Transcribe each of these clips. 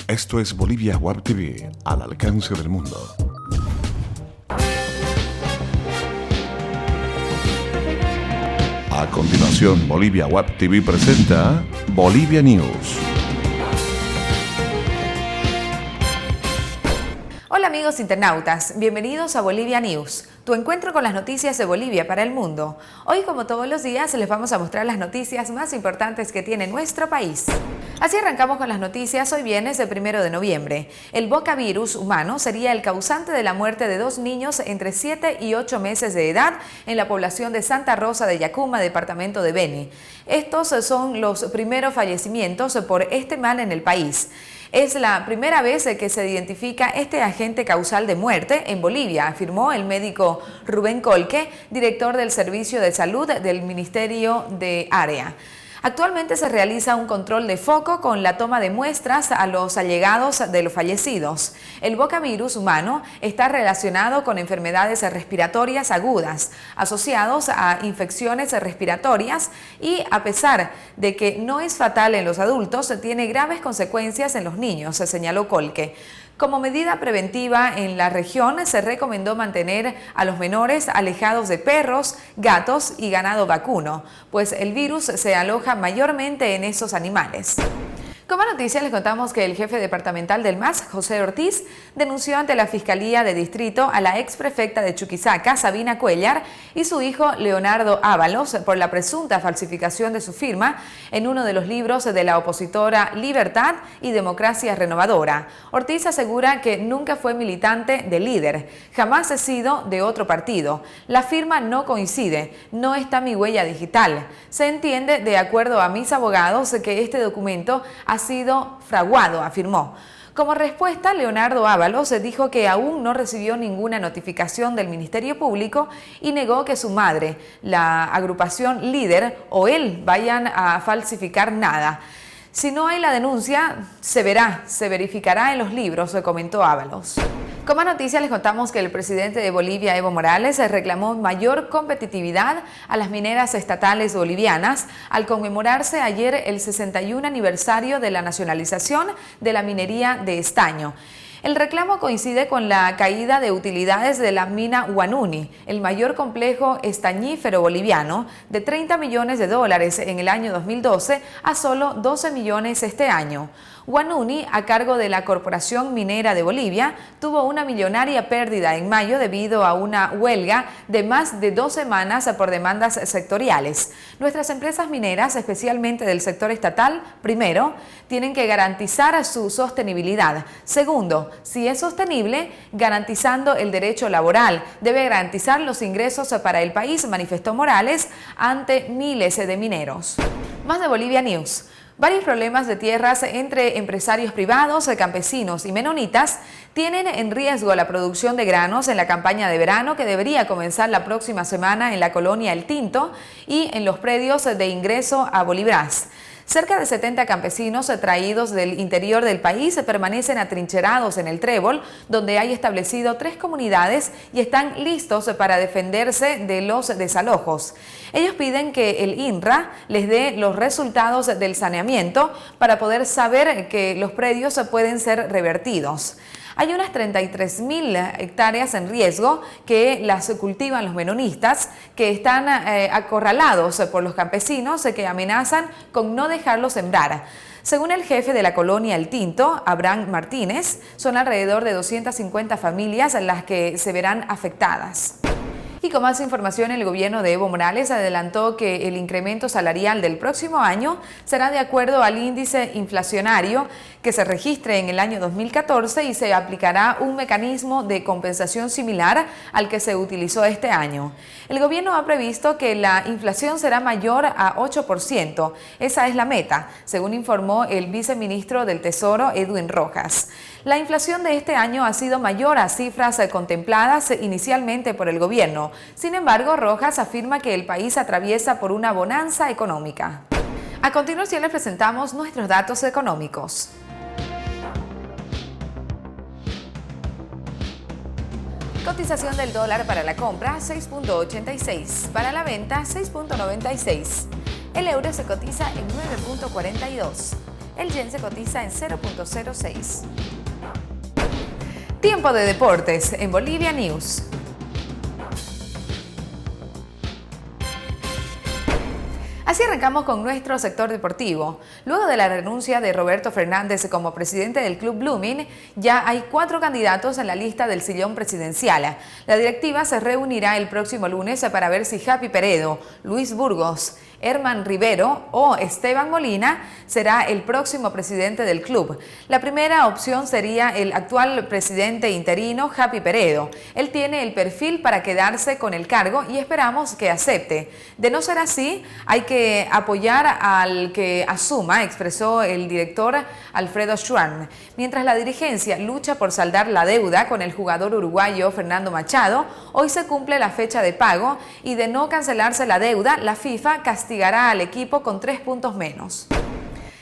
Esto es Bolivia Web TV, al alcance del mundo. A continuación, Bolivia Web TV presenta Bolivia News. Hola amigos internautas, bienvenidos a Bolivia News, tu encuentro con las noticias de Bolivia para el mundo. Hoy, como todos los días, les vamos a mostrar las noticias más importantes que tiene nuestro país. Así arrancamos con las noticias hoy viernes el 1 de noviembre. El bocavirus humano sería el causante de la muerte de 2 niños entre 7 y 8 meses de edad en la población de Santa Rosa de Yacuma, departamento de Beni. Estos son los primeros fallecimientos por este mal en el país. Es la primera vez que se identifica este agente causal de muerte en Bolivia, afirmó el médico Rubén Colque, director del Servicio de Salud del Ministerio de Área. Actualmente se realiza un control de foco con la toma de muestras a los allegados de los fallecidos. El bocavirus humano está relacionado con enfermedades respiratorias agudas, asociados a infecciones respiratorias y, a pesar de que no es fatal en los adultos, tiene graves consecuencias en los niños, se señaló Colque. Como medida preventiva en la región, se recomendó mantener a los menores alejados de perros, gatos y ganado vacuno, pues el virus se aloja mayormente en esos animales. Como noticia les contamos que el jefe departamental del MAS, José Ortiz, denunció ante la Fiscalía de Distrito a la exprefecta de Chuquisaca, Sabina Cuellar, y su hijo Leonardo Ábalos por la presunta falsificación de su firma en uno de los libros de la opositora Libertad y Democracia Renovadora. Ortiz asegura que nunca fue militante de Líder, jamás he sido de otro partido. La firma no coincide, no está mi huella digital. Se entiende, de acuerdo a mis abogados, que este documento ha sido fraguado, afirmó. Como respuesta, Leonardo Ábalos dijo que aún no recibió ninguna notificación del Ministerio Público y negó que su madre, la agrupación Líder o él vayan a falsificar nada. Si no hay la denuncia, se verificará en los libros, comentó Ábalos. Como noticia les contamos que el presidente de Bolivia, Evo Morales, reclamó mayor competitividad a las mineras estatales bolivianas al conmemorarse ayer el 61 aniversario de la nacionalización de la minería de estaño. El reclamo coincide con la caída de utilidades de la mina Huanuni, el mayor complejo estañífero boliviano, de $30 millones en el año 2012 a solo 12 millones este año. Huanuni, a cargo de la Corporación Minera de Bolivia, tuvo una millonaria pérdida en mayo debido a una huelga de más de 2 semanas por demandas sectoriales. Nuestras empresas mineras, especialmente del sector estatal, primero, tienen que garantizar su sostenibilidad. Segundo, si es sostenible, garantizando el derecho laboral, debe garantizar los ingresos para el país, manifestó Morales ante miles de mineros. Más de Bolivia News. Varios problemas de tierras entre empresarios privados, campesinos y menonitas tienen en riesgo la producción de granos en la campaña de verano que debería comenzar la próxima semana en la colonia El Tinto y en los predios de ingreso a Bolivras. Cerca de 70 campesinos traídos del interior del país permanecen atrincherados en el Trébol, donde hay establecido 3 comunidades y están listos para defenderse de los desalojos. Ellos piden que el INRA les dé los resultados del saneamiento para poder saber que los predios pueden ser revertidos. Hay unas 33.000 hectáreas en riesgo que las cultivan los menonistas, que están acorralados por los campesinos que amenazan con no dejarlos sembrar. Según el jefe de la colonia El Tinto, Abraham Martínez, son alrededor de 250 familias las que se verán afectadas. Y con más información, el gobierno de Evo Morales adelantó que el incremento salarial del próximo año será de acuerdo al índice inflacionario que se registre en el año 2014 y se aplicará un mecanismo de compensación similar al que se utilizó este año. El gobierno ha previsto que la inflación será mayor a 8%. Esa es la meta, según informó el viceministro del Tesoro, Edwin Rojas. La inflación de este año ha sido mayor a cifras contempladas inicialmente por el gobierno. Sin embargo, Rojas afirma que el país atraviesa por una bonanza económica. A continuación les presentamos nuestros datos económicos. Cotización del dólar para la compra 6.86, para la venta 6.96. El euro se cotiza en 9.42. El yen se cotiza en 0.06. Tiempo de deportes en Bolivia News. Así arrancamos con nuestro sector deportivo. Luego de la renuncia de Roberto Fernández como presidente del Club Blooming, ya hay 4 candidatos en la lista del sillón presidencial. La directiva se reunirá el próximo lunes para ver si Happy Peredo, Luis Burgos, Herman Rivero o Esteban Molina será el próximo presidente del club. La primera opción sería el actual presidente interino, Happy Peredo. Él tiene el perfil para quedarse con el cargo y esperamos que acepte. De no ser así, hay que apoyar al que asuma, expresó el director Alfredo Schwann. Mientras la dirigencia lucha por saldar la deuda con el jugador uruguayo Fernando Machado, hoy se cumple la fecha de pago y de no cancelarse la deuda, la FIFA castigará al equipo con 3 puntos menos.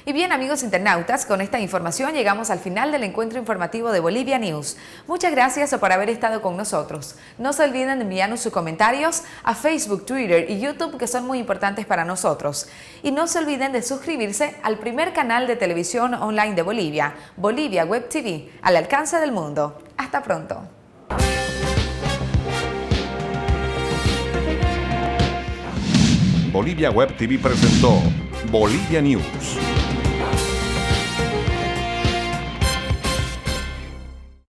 Y bien, amigos internautas, con esta información llegamos al final del encuentro informativo de Bolivia News. Muchas gracias por haber estado con nosotros. No se olviden de enviarnos sus comentarios a Facebook, Twitter y YouTube, que son muy importantes para nosotros. Y no se olviden de suscribirse al primer canal de televisión online de Bolivia, Bolivia Web TV, al alcance del mundo. Hasta pronto. Bolivia Web TV presentó Bolivia News.